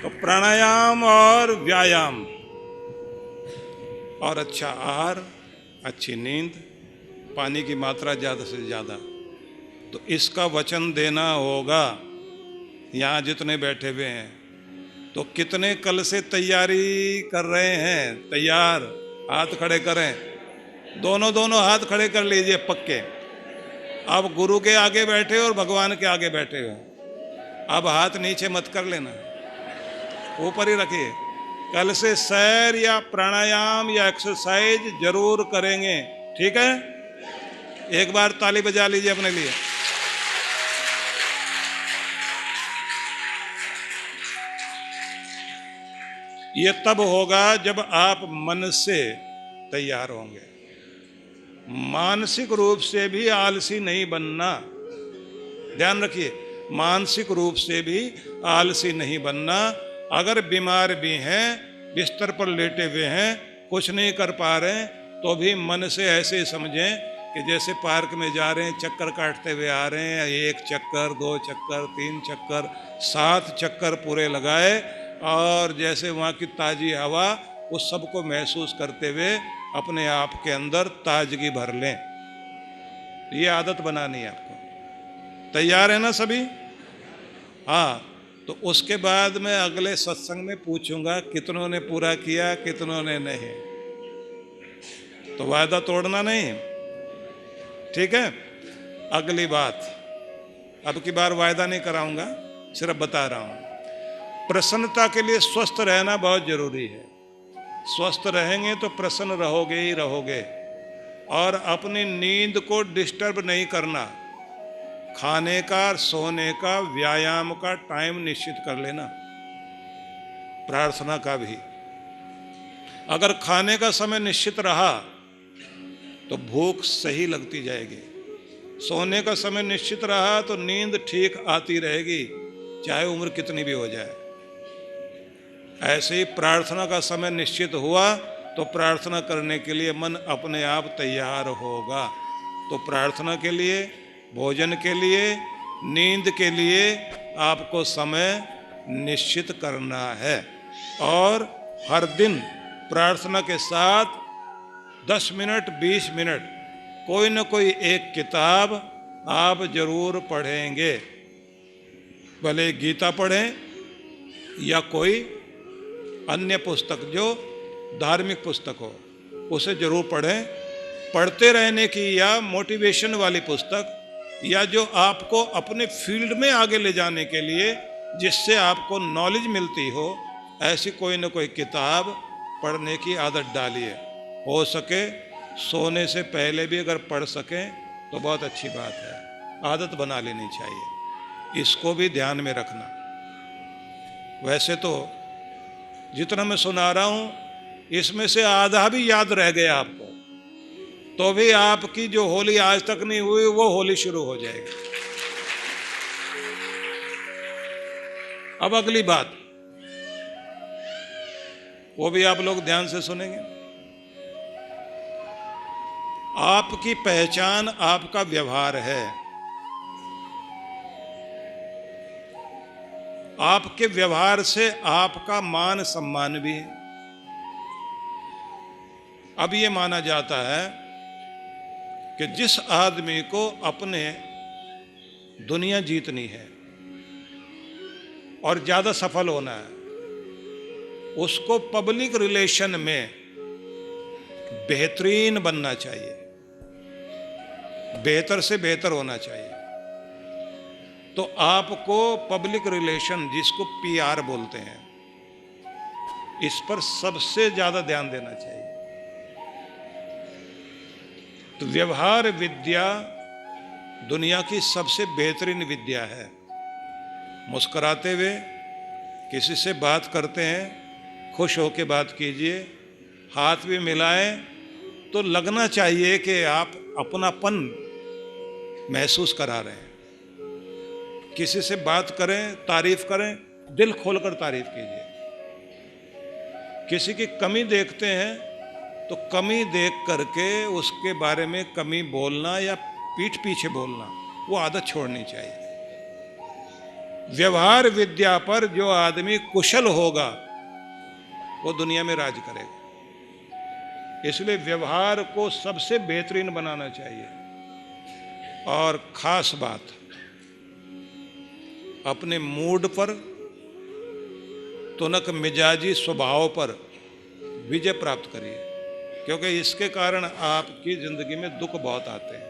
तो प्राणायाम और व्यायाम और अच्छा आहार, अच्छी नींद, पानी की मात्रा ज़्यादा से ज़्यादा, तो इसका वचन देना होगा। यहाँ जितने बैठे हुए हैं तो कितने कल से तैयारी कर रहे हैं? तैयार, हाथ खड़े करें, दोनों हाथ खड़े कर लीजिए पक्के। अब गुरु के आगे बैठे हो और भगवान के आगे बैठे हो, अब हाथ नीचे मत कर लेना, ऊपर ही रखिए। कल से सैर या प्राणायाम या एक्सरसाइज जरूर करेंगे, ठीक है? एक बार ताली बजा लीजिए अपने लिए। ये तब होगा जब आप मन से तैयार होंगे। मानसिक रूप से भी आलसी नहीं बनना, ध्यान रखिए, मानसिक रूप से भी आलसी नहीं बनना। अगर बीमार भी हैं, बिस्तर पर लेटे हुए हैं, कुछ नहीं कर पा रहे हैं, तो भी मन से ऐसे समझें कि जैसे पार्क में जा रहे हैं, चक्कर काटते हुए आ रहे हैं, 1 चक्कर, 2 चक्कर, 3 चक्कर, 7 चक्कर पूरे लगाए, और जैसे वहाँ की ताज़ी हवा, उस सबको महसूस करते हुए अपने आप के अंदर ताजगी भर लें। ये आदत बनानी है आपको। तैयार है ना सभी? हाँ, तो उसके बाद मैं अगले सत्संग में पूछूंगा कितनों ने पूरा किया, कितनों ने नहीं। तो वायदा तोड़ना नहीं, ठीक है? अगली बात, अब की बार वायदा नहीं कराऊंगा, सिर्फ बता रहा हूं। प्रसन्नता के लिए स्वस्थ रहना बहुत जरूरी है। स्वस्थ रहेंगे तो प्रसन्न रहोगे ही रहोगे। और अपनी नींद को डिस्टर्ब नहीं करना। खाने का, सोने का, व्यायाम का टाइम निश्चित कर लेना, प्रार्थना का भी। अगर खाने का समय निश्चित रहा तो भूख सही लगती जाएगी। सोने का समय निश्चित रहा तो नींद ठीक आती रहेगी, चाहे उम्र कितनी भी हो जाए। ऐसे ही प्रार्थना का समय निश्चित हुआ तो प्रार्थना करने के लिए मन अपने आप तैयार होगा। तो प्रार्थना के लिए, भोजन के लिए, नींद के लिए आपको समय निश्चित करना है। और हर दिन प्रार्थना के साथ 10 मिनट, 20 मिनट कोई न कोई एक किताब आप जरूर पढ़ेंगे। भले गीता पढ़ें या कोई अन्य पुस्तक जो धार्मिक पुस्तक हो, उसे जरूर पढ़ें। पढ़ते रहने की या मोटिवेशन वाली पुस्तक, या जो आपको अपने फील्ड में आगे ले जाने के लिए, जिससे आपको नॉलेज मिलती हो, ऐसी कोई न कोई किताब पढ़ने की आदत डालिए। हो सके सोने से पहले भी अगर पढ़ सकें तो बहुत अच्छी बात है, आदत बना लेनी चाहिए। इसको भी ध्यान में रखना। वैसे तो जितना मैं सुना रहा हूं, इसमें से आधा भी याद रह गया आपको, तो भी आपकी जो होली आज तक नहीं हुई, वो होली शुरू हो जाएगी। अब अगली बात, वो भी आप लोग ध्यान से सुनेंगे। आपकी पहचान आपका व्यवहार है। आपके व्यवहार से आपका मान सम्मान भी है। अब ये माना जाता है कि जिस आदमी को अपने दुनिया जीतनी है और ज्यादा सफल होना है, उसको पब्लिक रिलेशन में बेहतरीन बनना चाहिए, बेहतर से बेहतर होना चाहिए। तो आपको पब्लिक रिलेशन, जिसको पीआर बोलते हैं, इस पर सबसे ज्यादा ध्यान देना चाहिए। तो व्यवहार विद्या दुनिया की सबसे बेहतरीन विद्या है। मुस्कुराते हुए किसी से बात करते हैं, खुश होकर बात कीजिए, हाथ भी मिलाएं तो लगना चाहिए कि आप अपनापन महसूस करा रहे हैं। किसी से बात करें, तारीफ करें, दिल खोलकर तारीफ कीजिए। किसी की कमी देखते हैं तो कमी देख करके उसके बारे में कमी बोलना या पीठ पीछे बोलना, वो आदत छोड़नी चाहिए। व्यवहार विद्या पर जो आदमी कुशल होगा वो दुनिया में राज करेगा। इसलिए व्यवहार को सबसे बेहतरीन बनाना चाहिए। और खास बात, अपने मूड पर, तुनक मिजाजी स्वभाव पर विजय प्राप्त करिए, क्योंकि इसके कारण आपकी जिंदगी में दुख बहुत आते हैं।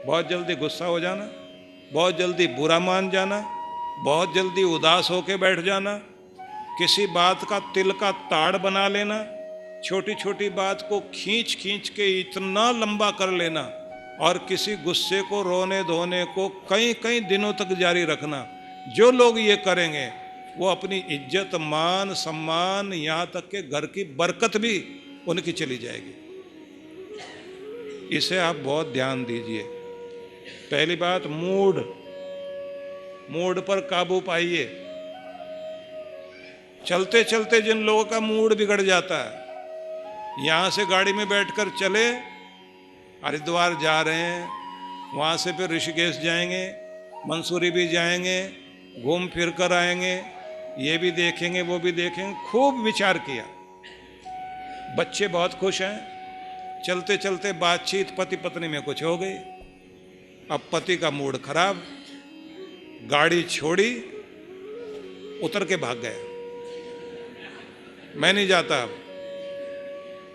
बहुत जल्दी गुस्सा हो जाना, बहुत जल्दी बुरा मान जाना, बहुत जल्दी उदास होकर बैठ जाना, किसी बात का तिल का ताड़ बना लेना, छोटी छोटी बात को खींच खींच के इतना लंबा कर लेना, और किसी गुस्से को, रोने धोने को कई कई दिनों तक जारी रखना। जो लोग ये करेंगे वो अपनी इज्जत, मान, सम्मान, यहाँ तक के घर की बरकत भी उनकी चली जाएगी। इसे आप बहुत ध्यान दीजिए। पहली बात, मूड पर काबू पाइए। चलते चलते जिन लोगों का मूड बिगड़ जाता है, यहां से गाड़ी में बैठकर चले, हरिद्वार जा रहे हैं, वहां से फिर ऋषिकेश जाएंगे, मंसूरी भी जाएंगे, घूम फिर कर आएंगे, ये भी देखेंगे वो भी देखेंगे, खूब विचार किया। बच्चे बहुत खुश हैं, चलते चलते बातचीत पति पत्नी में कुछ हो गई, अब पति का मूड खराब, गाड़ी छोड़ी, उतर के भाग गया। मैं नहीं जाता, अब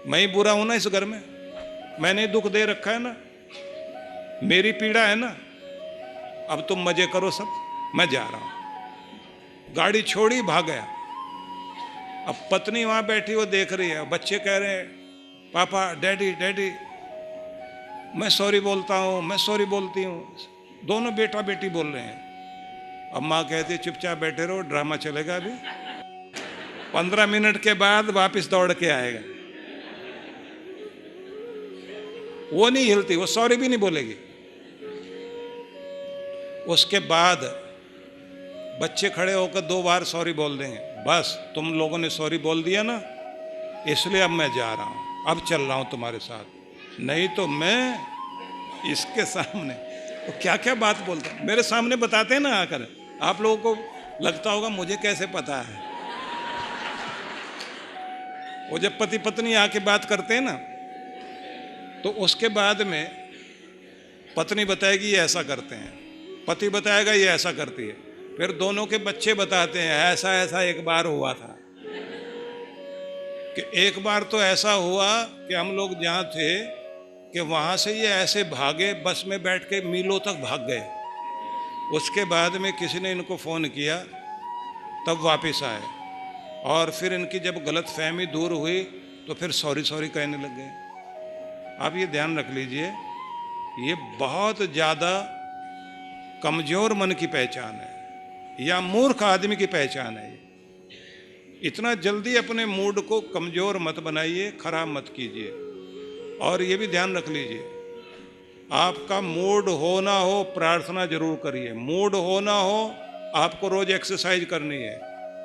मैं ही बुरा हूं ना इस घर में, मैंने दुख दे रखा है ना, मेरी पीड़ा है ना, अब तुम मजे करो सब, मैं जा रहा हूं। गाड़ी छोड़ी, भाग गया। अब पत्नी वहां बैठी वो देख रही है, बच्चे कह रहे हैं पापा, डैडी डैडी, मैं सॉरी बोलता हूं, मैं सॉरी बोलती हूं, दोनों बेटा बेटी बोल रहे हैं। अब माँ कहती है चुपचाप बैठे रहो, ड्रामा चलेगा अभी, 15 मिनट के बाद वापस दौड़ के आएगा। वो नहीं हिलती, वो सॉरी भी नहीं बोलेगी। उसके बाद बच्चे खड़े होकर 2 बार सॉरी बोल देंगे, बस तुम लोगों ने सॉरी बोल दिया ना, इसलिए अब मैं जा रहा हूं, अब चल रहा हूं तुम्हारे साथ, नहीं तो मैं इसके सामने तो क्या क्या बात बोलता हूं। मेरे सामने बताते हैं ना आकर, आप लोगों को लगता होगा मुझे कैसे पता है। वो जब पति पत्नी आके बात करते हैं ना, तो उसके बाद में पत्नी बताएगी ये ऐसा करते हैं, पति बताएगा ये ऐसा करती है, फिर दोनों के बच्चे बताते हैं ऐसा ऐसा एक बार हुआ था, कि एक बार तो ऐसा हुआ कि हम लोग जहाँ थे कि वहाँ से ये ऐसे भागे, बस में बैठ के मीलों तक भाग गए। उसके बाद में किसी ने इनको फ़ोन किया, तब वापस आए, और फिर इनकी जब गलतफहमी दूर हुई तो फिर सॉरी सॉरी कहने लग गए। आप ये ध्यान रख लीजिए, ये बहुत ज़्यादा कमज़ोर मन की पहचान है, या मूर्ख आदमी की पहचान है। इतना जल्दी अपने मूड को कमज़ोर मत बनाइए, खराब मत कीजिए। और ये भी ध्यान रख लीजिए, आपका मूड हो ना हो, प्रार्थना जरूर करिए। मूड हो ना हो, आपको रोज़ एक्सरसाइज करनी है।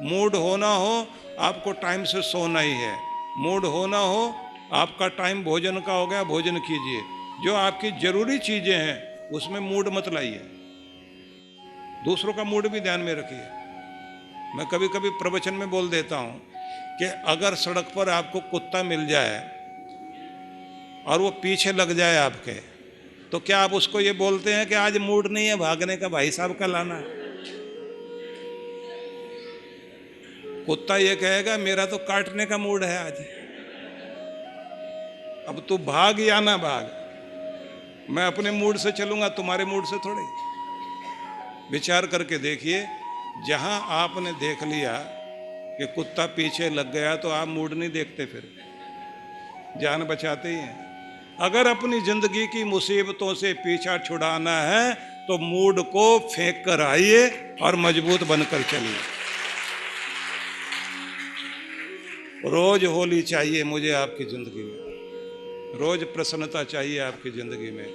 मूड हो ना हो, आपको टाइम से सोना ही है। मूड हो ना हो, आपका टाइम भोजन का हो गया, भोजन कीजिए। जो आपकी ज़रूरी चीज़ें हैं उसमें मूड मत लाइए। दूसरों का मूड भी ध्यान में रखिए। मैं कभी कभी प्रवचन में बोल देता हूँ कि अगर सड़क पर आपको कुत्ता मिल जाए और वो पीछे लग जाए आपके, तो क्या आप उसको ये बोलते हैं कि आज मूड नहीं है भागने का, भाई साहब का लाना है? कुत्ता ये कहेगा मेरा तो काटने का मूड है आज, अब तू भाग या ना भाग, मैं अपने मूड से चलूंगा, तुम्हारे मूड से थोड़े। विचार करके देखिए, जहां आपने देख लिया कि कुत्ता पीछे लग गया तो आप मूड नहीं देखते, फिर जान बचाते ही हैं। अगर अपनी जिंदगी की मुसीबतों से पीछा छुड़ाना है तो मूड को फेंक कर आइए और मजबूत बनकर चलिए। रोज होली चाहिए मुझे आपकी जिंदगी में, रोज प्रसन्नता चाहिए आपकी जिंदगी में।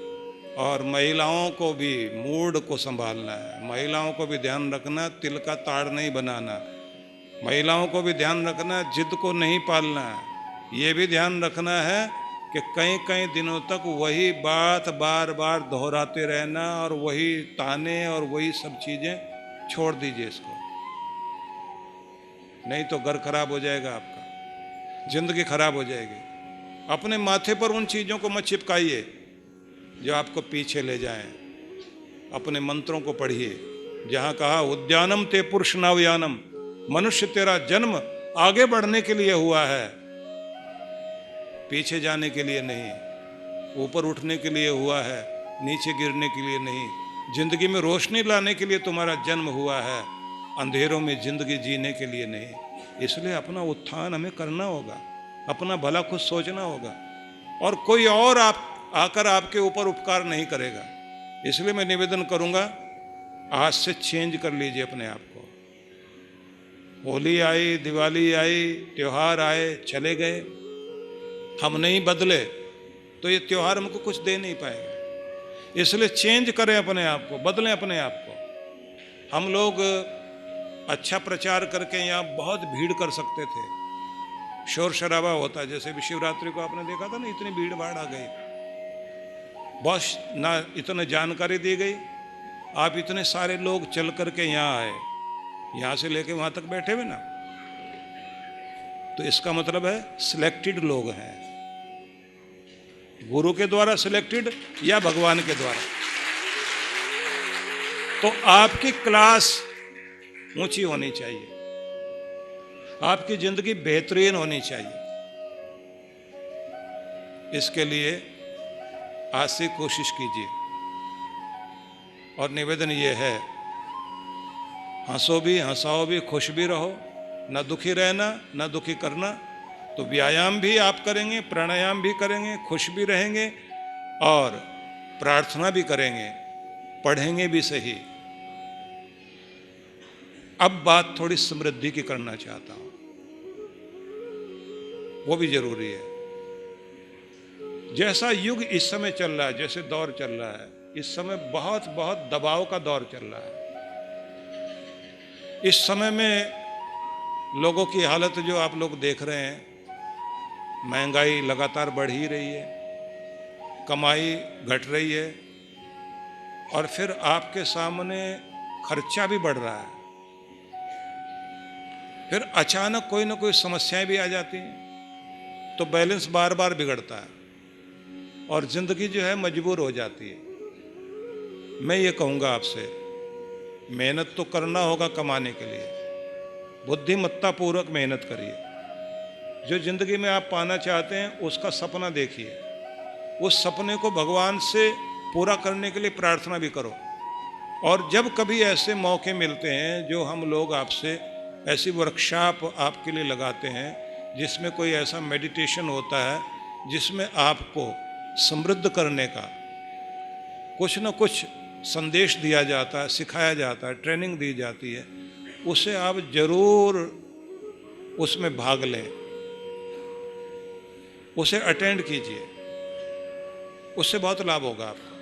और महिलाओं को भी मूड को संभालना है, महिलाओं को भी ध्यान रखना, तिल का ताड़ नहीं बनाना। महिलाओं को भी ध्यान रखना, जिद को नहीं पालना है। ये भी ध्यान रखना है कि कई कई दिनों तक वही बात बार बार दोहराते रहना और वही ताने और वही सब चीज़ें छोड़ दीजिए इसको, नहीं तो घर खराब हो जाएगा आपका, जिंदगी खराब हो जाएगी। अपने माथे पर उन चीजों को मत चिपकाइए जो आपको पीछे ले जाएं। अपने मंत्रों को पढ़िए, जहां कहा उद्यानम ते पुरुष नवयानम, मनुष्य तेरा जन्म आगे बढ़ने के लिए हुआ है, पीछे जाने के लिए नहीं, ऊपर उठने के लिए हुआ है, नीचे गिरने के लिए नहीं। जिंदगी में रोशनी लाने के लिए तुम्हारा जन्म हुआ है, अंधेरों में जिंदगी जीने के लिए नहीं। इसलिए अपना उत्थान हमें करना होगा, अपना भला खुद सोचना होगा, और कोई और आप आकर आपके ऊपर उपकार नहीं करेगा। इसलिए मैं निवेदन करूंगा, आज से चेंज कर लीजिए अपने आप को। होली आई, दिवाली आई, त्योहार आए, चले गए, हम नहीं बदले तो ये त्योहार हमको कुछ दे नहीं पाएगा। इसलिए चेंज करें अपने आप को, बदलें अपने आप को। हम लोग अच्छा प्रचार करके यहाँ बहुत भीड़ कर सकते थे, शोर शराबा होता, जैसे भी शिवरात्रि को आपने देखा था ना, इतनी भीड़ भाड़ आ गई, बहुत ना इतने जानकारी दी गई, आप इतने सारे लोग चल करके यहाँ आए, यहाँ से लेके वहाँ तक बैठे हुए ना, तो इसका मतलब है सिलेक्टेड लोग हैं, गुरु के द्वारा सिलेक्टेड या भगवान के द्वारा। तो आपकी क्लास ऊंची होनी चाहिए, आपकी जिंदगी बेहतरीन होनी चाहिए। इसके लिए आज से कोशिश कीजिए, और निवेदन ये है, हंसो भी, हंसाओ भी, खुश भी रहो, ना दुखी रहना, ना दुखी करना। तो व्यायाम भी आप करेंगे, प्राणायाम भी करेंगे, खुश भी रहेंगे, और प्रार्थना भी करेंगे, पढ़ेंगे भी सही। अब बात थोड़ी समृद्धि की करना चाहता हूं, वो भी जरूरी है। जैसा युग इस समय चल रहा है, जैसे दौर चल रहा है, इस समय बहुत बहुत दबाव का दौर चल रहा है। इस समय में लोगों की हालत जो आप लोग देख रहे हैं, महंगाई लगातार बढ़ ही रही है, कमाई घट रही है, और फिर आपके सामने खर्चा भी बढ़ रहा है। फिर अचानक कोई ना कोई समस्याएं भी आ जाती हैं, तो बैलेंस बार बार बिगड़ता है और जिंदगी जो है मजबूर हो जाती है। मैं ये कहूँगा आपसे, मेहनत तो करना होगा कमाने के लिए, बुद्धिमत्ता पूर्वक मेहनत करिए। जो जिंदगी में आप पाना चाहते हैं उसका सपना देखिए, उस सपने को भगवान से पूरा करने के लिए प्रार्थना भी करो। और जब कभी ऐसे मौके मिलते हैं, जो हम लोग आपसे ऐसी वर्कशॉप आपके लिए लगाते हैं, जिसमें कोई ऐसा मेडिटेशन होता है जिसमें आपको समृद्ध करने का कुछ न कुछ संदेश दिया जाता है, सिखाया जाता है, ट्रेनिंग दी जाती है, उसे आप जरूर उसमें भाग लें, उसे अटेंड कीजिए, उससे बहुत लाभ होगा आपको।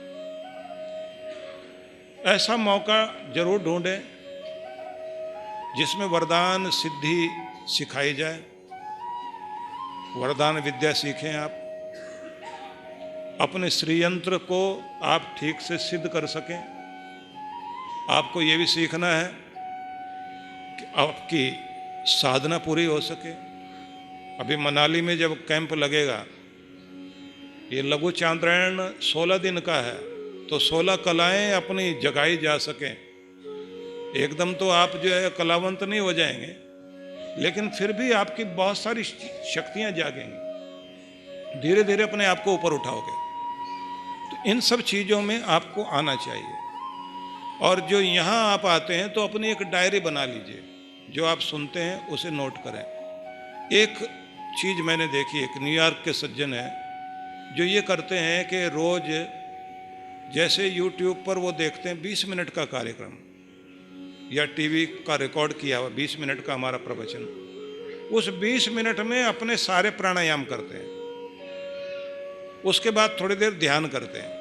ऐसा मौका जरूर ढूंढें जिसमें वरदान सिद्धि सिखाई जाए, वरदान विद्या सीखें, आप अपने श्रीयंत्र को आप ठीक से सिद्ध कर सकें। आपको ये भी सीखना है कि आपकी साधना पूरी हो सके। अभी मनाली में जब कैंप लगेगा, ये लघु चांद्रायण 16 दिन का है, तो 16 कलाएं अपनी जगाई जा सकें। एकदम तो आप जो है कलावंत नहीं हो जाएंगे, लेकिन फिर भी आपकी बहुत सारी शक्तियां जागेंगी, धीरे धीरे अपने आप को ऊपर उठाओगे। तो इन सब चीज़ों में आपको आना चाहिए। और जो यहाँ आप आते हैं, तो अपनी एक डायरी बना लीजिए, जो आप सुनते हैं उसे नोट करें। एक चीज़ मैंने देखी, एक न्यूयॉर्क के सज्जन हैं जो ये करते हैं कि रोज़ जैसे यूट्यूब पर वो देखते हैं 20 मिनट का कार्यक्रम या टीवी का रिकॉर्ड किया हुआ 20 मिनट का हमारा प्रवचन, उस 20 मिनट में अपने सारे प्राणायाम करते हैं, उसके बाद थोड़ी देर ध्यान करते हैं,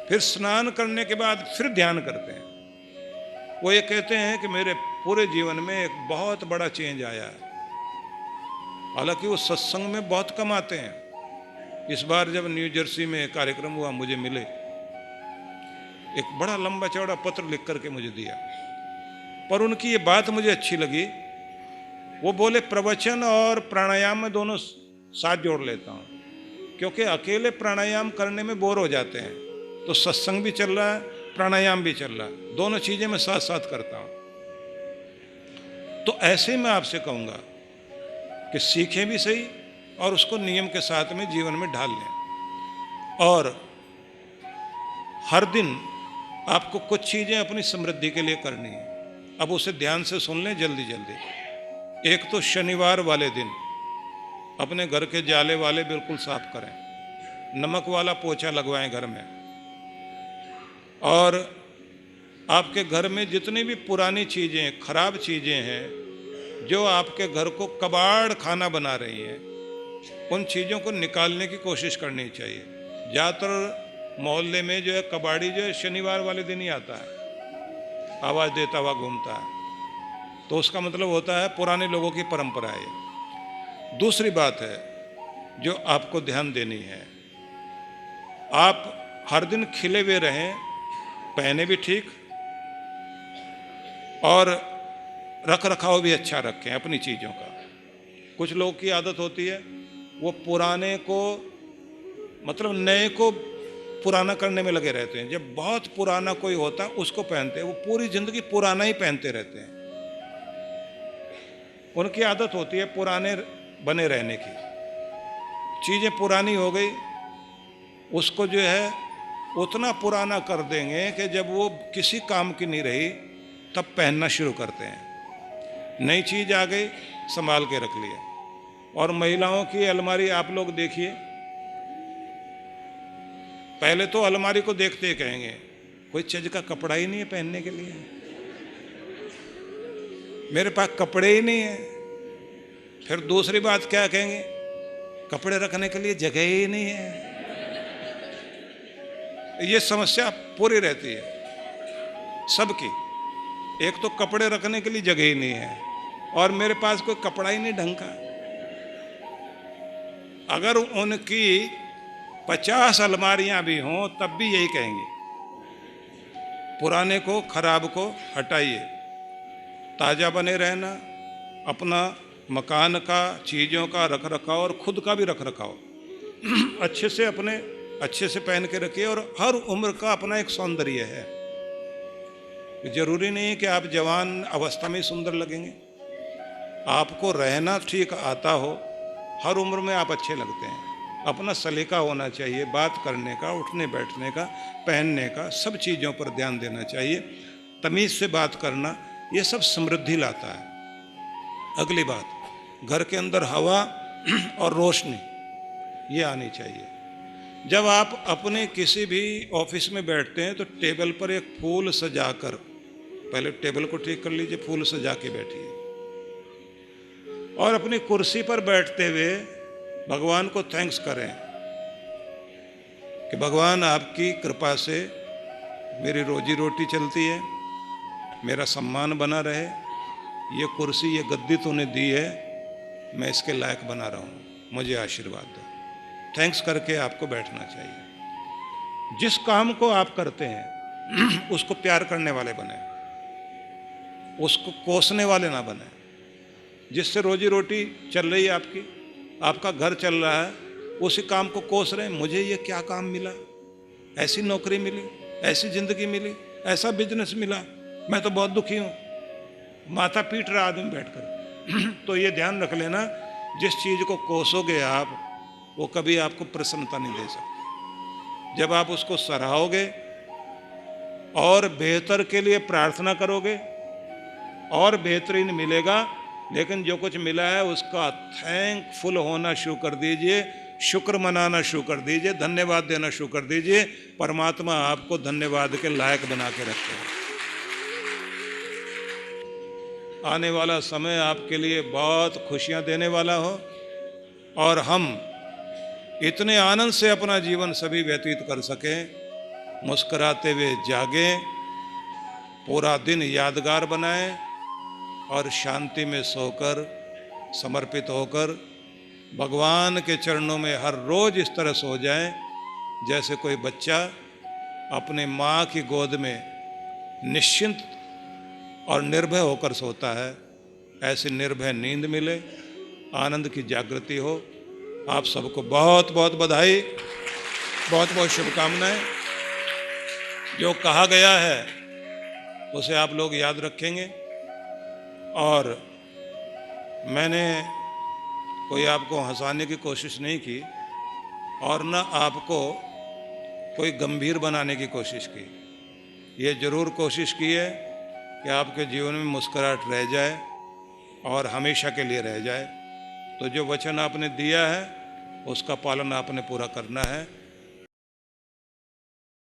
फिर स्नान करने के बाद फिर ध्यान करते हैं। वो ये कहते हैं कि मेरे पूरे जीवन में एक बहुत बड़ा चेंज आया है। हालांकि वो सत्संग में बहुत कम आते हैं। इस बार जब न्यू जर्सी में कार्यक्रम हुआ, मुझे मिले, एक बड़ा लंबा चौड़ा पत्र लिख करके मुझे दिया पर उनकी ये बात मुझे अच्छी लगी। वो बोले प्रवचन और प्राणायाम में दोनों साथ जोड़ लेता हूँ, क्योंकि अकेले प्राणायाम करने में बोर हो जाते हैं, तो सत्संग भी चल रहा है, प्राणायाम भी चल रहा है, दोनों चीजें मैं साथ साथ करता हूँ। तो ऐसे मैं आपसे कहूँगा कि सीखें भी सही और उसको नियम के साथ में जीवन में ढाल लें। और हर दिन आपको कुछ चीजें अपनी समृद्धि के लिए करनी है। अब उसे ध्यान से सुन लें जल्दी जल्दी। एक तो शनिवार वाले दिन अपने घर के जाले वाले बिल्कुल साफ करें, नमक वाला पोछा लगवाएं घर में। और आपके घर में जितनी भी पुरानी चीज़ें, खराब चीज़ें हैं जो आपके घर को कबाड़ खाना बना रही हैं, उन चीज़ों को निकालने की कोशिश करनी चाहिए। ज़्यादातर मोहल्ले में जो है कबाड़ी जो है शनिवार वाले दिन ही आता है, आवाज़ देता हुआ घूमता है, तो उसका मतलब होता है पुराने लोगों की परंपरा है। दूसरी बात है जो आपको ध्यान देनी है, आप हर दिन खिले हुए रहें, पहने भी ठीक और रख रखाव भी अच्छा रखें अपनी चीज़ों का। कुछ लोगों की आदत होती है वो पुराने को मतलब नए को पुराना करने में लगे रहते हैं। जब बहुत पुराना कोई होता है उसको पहनते हैं, वो पूरी जिंदगी पुराना ही पहनते रहते हैं। उनकी आदत होती है पुराने बने रहने की। चीज़ें पुरानी हो गई, उसको जो है उतना पुराना कर देंगे कि जब वो किसी काम की नहीं रही तब पहनना शुरू करते हैं। नई चीज़ आ गई, संभाल के रख लिया। और महिलाओं की अलमारी आप लोग देखिए, पहले तो अलमारी को देखते ही कहेंगे कोई चीज का कपड़ा ही नहीं है पहनने के लिए, मेरे पास कपड़े ही नहीं है। फिर दूसरी बात क्या कहेंगे, कपड़े रखने के लिए जगह ही नहीं है। ये समस्या पूरी रहती है सबकी। एक तो कपड़े रखने के लिए जगह ही नहीं है और मेरे पास कोई कपड़ा ही नहीं ढंग का। अगर उनकी 50 अलमारियां भी हों तब भी यही कहेंगे, पुराने को खराब को हटाइए, ताज़ा बने रहना, अपना मकान का, चीज़ों का रख रखाव और खुद का भी रख रखाव अच्छे से अपने अच्छे से पहन के रखिए। और हर उम्र का अपना एक सौंदर्य है। जरूरी नहीं है कि आप जवान अवस्था में सुंदर लगेंगे, आपको रहना ठीक आता हो, हर उम्र में आप अच्छे लगते हैं। अपना सलीका होना चाहिए, बात करने का, उठने बैठने का, पहनने का, सब चीज़ों पर ध्यान देना चाहिए। तमीज़ से बात करना, ये सब समृद्धि लाता है। अगली बात, घर के अंदर हवा और रोशनी ये आनी चाहिए। जब आप अपने किसी भी ऑफिस में बैठते हैं तो टेबल पर एक फूल सजाकर, पहले टेबल को ठीक कर लीजिए, फूल सजा के बैठिए। और अपनी कुर्सी पर बैठते हुए भगवान को थैंक्स करें कि भगवान आपकी कृपा से मेरी रोजी रोटी चलती है, मेरा सम्मान बना रहे, ये कुर्सी ये गद्दी तूने दी है, मैं इसके लायक बना रहा हूँ, मुझे आशीर्वाद दो। थैंक्स करके आपको बैठना चाहिए। जिस काम को आप करते हैं उसको प्यार करने वाले बने, उसको कोसने वाले ना बने। जिससे रोजी रोटी चल रही है आपकी, आपका घर चल रहा है, उसी काम को कोस रहे हैं, मुझे ये क्या काम मिला, ऐसी नौकरी मिली, ऐसी जिंदगी मिली, ऐसा बिजनेस मिला, मैं तो बहुत दुखी हूँ, माथा पीट रहा आदमी बैठकर तो ये ध्यान रख लेना, जिस चीज़ को कोसोगे आप वो कभी आपको प्रसन्नता नहीं दे सकती। जब आप उसको सराहोगे और बेहतर के लिए प्रार्थना करोगे और बेहतरीन मिलेगा, लेकिन जो कुछ मिला है उसका थैंकफुल होना शुरू कर दीजिए, शुक्र मनाना शुरू कर दीजिए, धन्यवाद देना शुरू कर दीजिए। परमात्मा आपको धन्यवाद के लायक बना के रखते हैं। आने वाला समय आपके लिए बहुत खुशियां देने वाला हो और हम इतने आनंद से अपना जीवन सभी व्यतीत कर सकें, मुस्कुराते हुए जागें, पूरा दिन यादगार बनाएं और शांति में सोकर समर्पित होकर भगवान के चरणों में हर रोज इस तरह सो जाएं जैसे कोई बच्चा अपने माँ की गोद में निश्चिंत और निर्भय होकर सोता है, ऐसी निर्भय नींद मिले, आनंद की जागृति हो। आप सबको बहुत बहुत बधाई, बहुत बहुत शुभकामनाएं। जो कहा गया है उसे आप लोग याद रखेंगे, और मैंने कोई आपको हंसाने की कोशिश नहीं की और न आपको कोई गंभीर बनाने की कोशिश की। ये ज़रूर कोशिश की है कि आपके जीवन में मुस्कुराहट रह जाए और हमेशा के लिए रह जाए। तो जो वचन आपने दिया है उसका पालन आपने पूरा करना है।